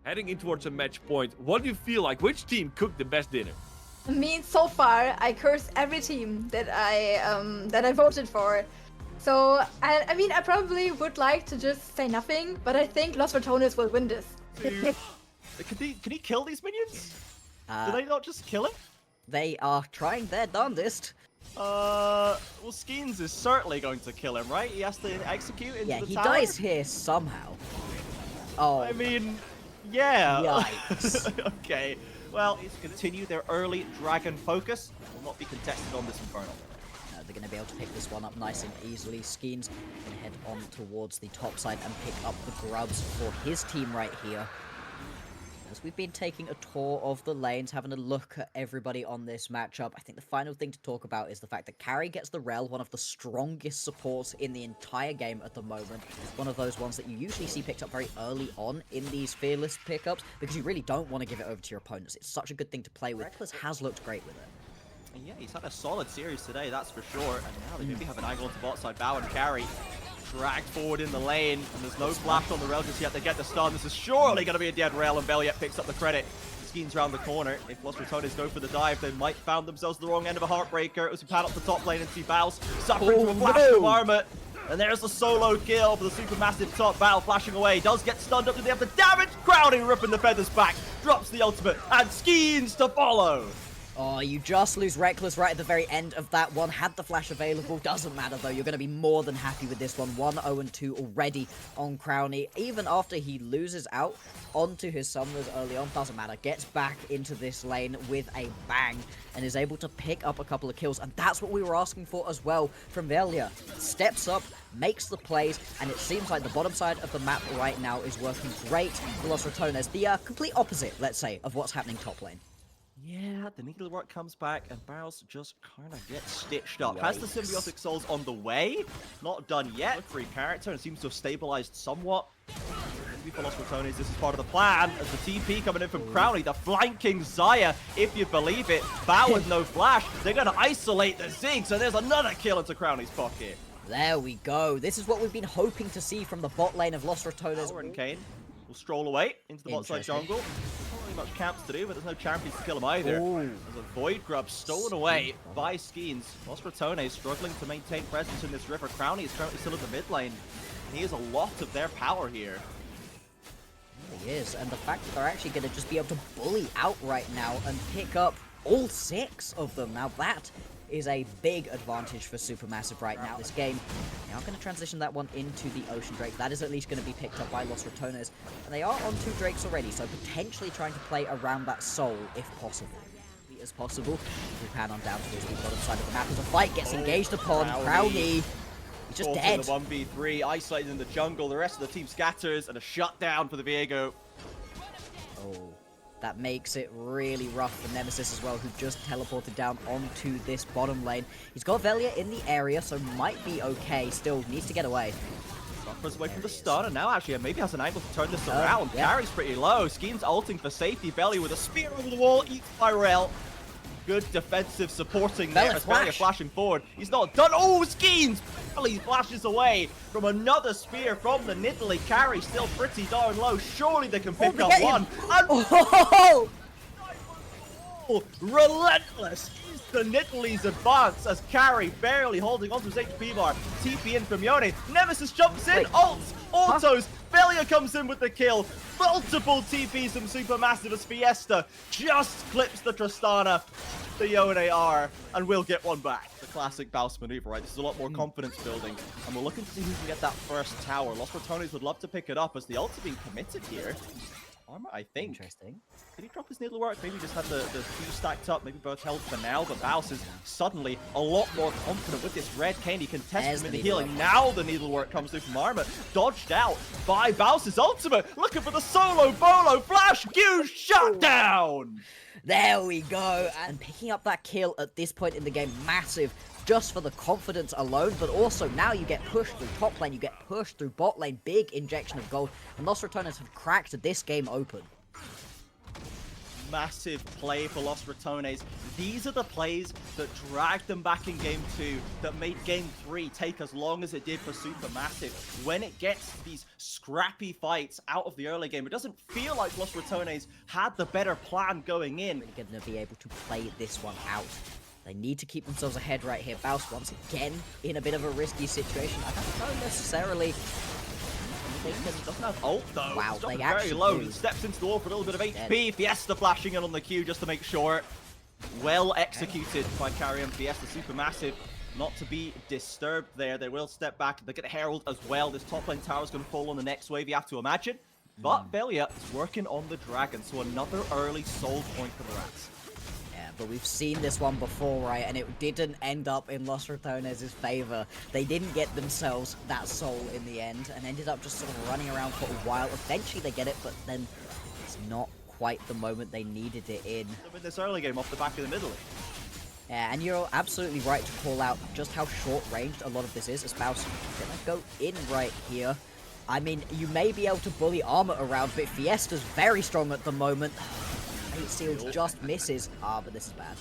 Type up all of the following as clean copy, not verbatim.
Heading in towards a match point, what do you feel like? Which team cooked the best dinner? I mean, so far, I curse every team that I voted for. So, I mean, I probably would like to just say nothing, but I think Los Ratones will win this. Can he kill these minions? Do they not just kill him? They are trying their darndest. Well, Skeens is certainly going to kill him, right? He has to execute into the tower? Yeah, he dies here somehow. Oh. I mean, yeah. Yikes. Okay. Well, let's continue their early dragon focus. Will not be contested on this Infernal. They're going to be able to pick this one up nice and easily. Skeens can head on towards the top side and pick up the grubs for his team right here. As we've been taking a tour of the lanes, having a look at everybody on this matchup, I think the final thing to talk about is the fact that Carry gets the Rel, one of the strongest supports in the entire game at the moment. One of those ones that you usually see picked up very early on in these Fearless pickups, because you really don't want to give it over to your opponents. It's such a good thing to play with. Reckless has looked great with it. Yeah, he's had a solid series today, that's for sure. And now they maybe have an angle onto bot side. Bow and Carry dragged forward in the lane, and there's no flash on the rail just yet. They get the stun. This is surely going to be a dead rail, and Belliet picks up the credit. Skeens round the corner. If Los Ratones go for the dive, they might found themselves the wrong end of a Heartbreaker. As we pan up the top lane and see Baus suffering from a flash of armor. And there's the solo kill for the supermassive top. Bow flashing away. Does get stunned up. Do they have the damage? Crowding, ripping the feathers back. Drops the ultimate, and Skeens to follow. Oh, you just lose Reckless right at the very end of that one. Had the flash available, doesn't matter though. You're going to be more than happy with this one. 1-0-2 already on Crowny. Even after he loses out onto his summoners early on, doesn't matter. Gets back into this lane with a bang and is able to pick up a couple of kills. And that's what we were asking for as well from Velia. Steps up, makes the plays, and it seems like the bottom side of the map right now is working great for Los Ratones. The complete opposite, let's say, of what's happening top lane. Yeah, the needlework comes back, and Barrels just kind of gets stitched up. Has the symbiotic souls on the way? Not done yet. Free character, and seems to have stabilized somewhat. Maybe for Los Ratones, this is part of the plan. As the TP coming in from Crowley, the flanking Xayah, if you believe it. Bow with no flash. They're going to isolate the Ziggs, and there's another kill into Crowley's pocket. There we go. This is what we've been hoping to see from the bot lane of Los Ratones. Lauren Kane will stroll away into the bot side jungle. Much camps to do, but there's no champions to kill him either. There's a Void Grub stolen away by Skeens. Los Ratones struggling to maintain presence in this river. Crowny is currently still in the mid lane. He has a lot of their power here. He is, and the fact that they're actually going to just be able to bully out right now and pick up all 6 of them. Now that is a big advantage for Supermassive right now. This game, they are going to transition that one into the Ocean Drake. That is at least going to be picked up by Los Ratones. And they are on 2 Drakes already, so potentially trying to play around that soul if possible. As possible. We pan on down towards the bottom side of the map as a fight gets engaged upon. Crowley. He's just dead. The 1v3, isolated in the jungle. The rest of the team scatters, and a shutdown for the Viego. Oh. That makes it really rough for Nemesis as well, who just teleported down onto this bottom lane. He's got Velia in the area, so might be okay. Still needs to get away. Suffers away from the stun, and now actually maybe has an angle to turn this around. Yeah. Carries pretty low. Skeens ulting for safety. Velia with a spear over the wall, eats by Rel. Good defensive supporting there as Velia flashing forward. He's not done. Oh, Skeens! He flashes away from another spear from the Nidalee. Carry still pretty darn low. Surely they can pick up one. And relentless is the Nidalee's advance as Carry barely holding onto his HP bar. TP in from Yone. Nemesis jumps in. Ults, autos. Velia comes in with the kill. Multiple TPs from Supermassive as Fiesta just clips the Tristana. The Yone R, and we'll get one back. The classic Baus maneuver, right? This is a lot more confidence building, and we're looking to see who can get that first tower. Los Ratones would love to pick it up as the ult's being committed here. Armor, I think. Interesting. Did he drop his needlework? Maybe just had the few stacked up, maybe both held for now, but Baus is suddenly a lot more confident with this red cane. He can test him in the healing. Now the needlework comes through from Armor. Dodged out by Baus's ultimate. Looking for the solo bolo flash. Huge shutdown. There we go, and picking up that kill at this point in the game, massive, just for the confidence alone, but also now you get pushed through top lane, you get pushed through bot lane, big injection of gold, and Los Ratones have cracked this game open. massive play for Los Ratones. These are the plays that dragged them back in Game 2, that made Game 3 take as long as it did for Supermassive. When it gets these scrappy fights out of the early game, it doesn't feel like Los Ratones had the better plan going in. Really going to be able to play this one out. They need to keep themselves ahead right here. Baus once again in a bit of a risky situation. I don't know necessarily. Doesn't have ult though. Wow, they they very actually low. do. He steps into the wall for a little bit of HP. Dead. Fiesta flashing in on the Q just to make sure. Well executed by Carry and Fiesta. Supermassive not to be disturbed there. They will step back. They get Herald as well. This top lane tower is going to fall on the next wave, you have to imagine. But Velia is working on the Dragon, so another early soul point for the Rats. Yeah, but we've seen this one before, right? And it didn't end up in Los Ratones' favor. They didn't get themselves that soul in the end and ended up just sort of running around for a while. Eventually they get it, but then it's not quite the moment they needed it in. In this early game off the back of the middle. Yeah, and you're absolutely right to call out just how short-ranged a lot of this is. Espouse gonna go in right here. I mean, you may be able to bully Armor around, but Fiesta's very strong at the moment. 8 seals just misses. But this is bad.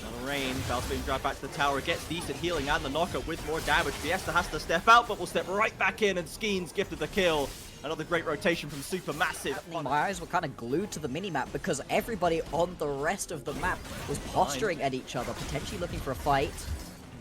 On a rain, Val's being dragged back to the tower, gets decent healing and the knockup with more damage. Fiesta has to step out, but will step right back in, and Skeens gifted the kill. Another great rotation from Supermassive. My eyes were kind of glued to the minimap because everybody on the rest of the map was posturing at each other, potentially looking for a fight.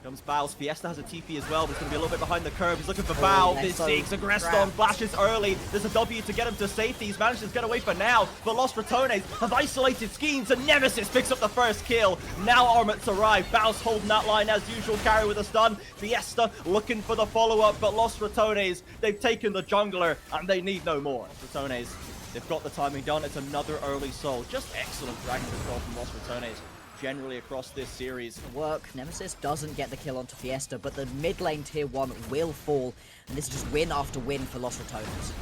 Here comes Baus. Fiesta has a TP as well, but he's going to be a little bit behind the curve. He's looking for Bao. This Ziggs Agreston flashes early. There's a W to get him to safety. He's managed to get away for now, but Los Ratones have isolated Skeens, and Nemesis picks up the first kill. Now Armut's arrived. Baus holding that line as usual, Carry with a stun. Fiesta looking for the follow-up, but Los Ratones, they've taken the jungler, and they need no more. Ratones, they've got the timing done. It's another early soul. Just excellent dragon control from Los Ratones. Generally across this series. Work. Nemesis doesn't get the kill onto Fiesta, but the mid lane tier 1 will fall, and this is just win after win for Los Ratones.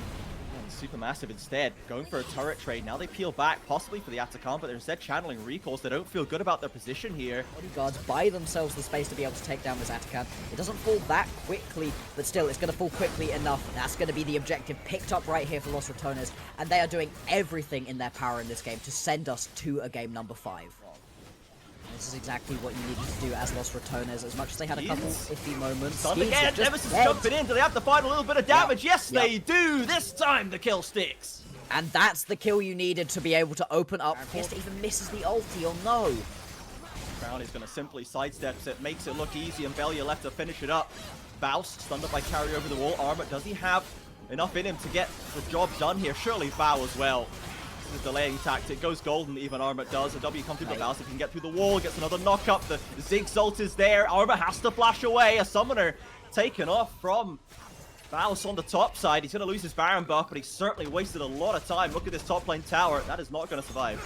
Supermassive instead going for a turret trade. Now they peel back, possibly for the Atacama, but they're instead channeling recalls. They don't feel good about their position here. Bodyguards buy themselves the space to be able to take down this Atakan. It doesn't fall that quickly, but still, it's going to fall quickly enough. That's going to be the objective picked up right here for Los Ratones, and they are doing everything in their power in this game to send us to a game number 5. This is exactly what you needed to do as Los Ratones, as much as they had a couple iffy moments. Again, Nemesis jumping in. Do they have to find a little bit of damage? Yes, they do. This time the kill sticks. And that's the kill you needed to be able to open up. Fiesta even misses the ulti, or no. Crown is going to simply sidestep it, makes it look easy, and Velia left to finish it up. Baus stunned up by Carry over the wall. Armut, does he have enough in him to get the job done here? Surely Bao as well. The delaying tactic goes golden, even Armut does. A W comes through, but Baus can get through the wall, gets another knock up. The Ziggs ult is there. Armut has to flash away. A summoner taken off from Baus on the top side. He's going to lose his Baron buff, but he certainly wasted a lot of time. Look at this top lane tower. That is not going to survive.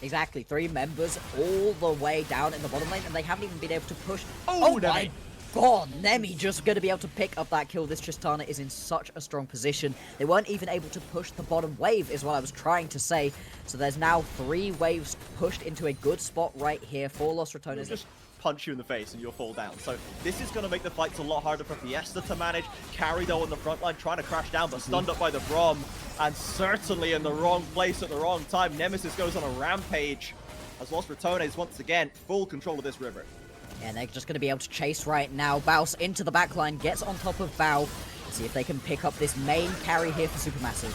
Exactly. 3 members all the way down in the bottom lane, and they haven't even been able to push. Oh my God, Nemi just going to be able to pick up that kill. This Tristana is in such a strong position. They weren't even able to push the bottom wave, is what I was trying to say. So there's now 3 waves pushed into a good spot right here for Los Ratones. Just punch you in the face and you'll fall down. So this is going to make the fights a lot harder for Fiesta to manage. Carry though on the front line, trying to crash down, but stunned up by the Brom. And certainly in the wrong place at the wrong time. Nemesis goes on a rampage as Los Ratones once again full control of this river. And they're just going to be able to chase right now. Baus into the backline, gets on top of Bao. See if they can pick up this main carry here for Supermassive.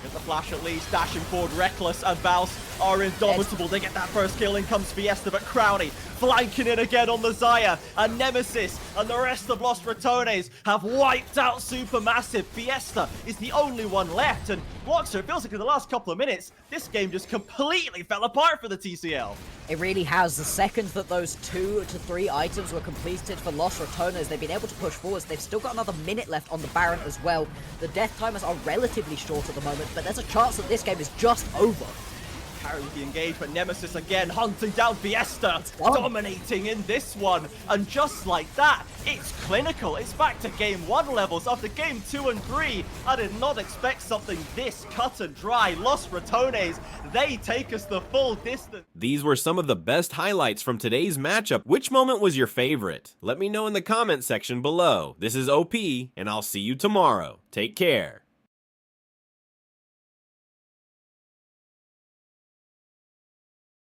Get the flash at least, dashing forward, Reckless and Baus are indomitable. They get that first kill, in comes Fiesta, but Crowny flanking in again on the Xayah. And Nemesis and the rest of Los Ratones have wiped out Supermassive. Fiesta is the only one left, and Bloxer, it feels like in the last couple of minutes, this game just completely fell apart for the TCL. It really has. The second that those 2 to 3 items were completed for Los Ratones, they've been able to push forwards. They've still got another minute left on the Baron as well. The death timers are relatively short at the moment, but there's a chance that this game is just over. Carry with the engage, but Nemesis again hunting down Fiesta, dominating in this one. And just like that, it's clinical. It's back to game 1 levels after game 2 and 3. I did not expect something this cut and dry. Los Ratones, they take us the full distance. These were some of the best highlights from today's matchup. Which moment was your favorite? Let me know in the comment section below. This is OP, and I'll see you tomorrow. Take care.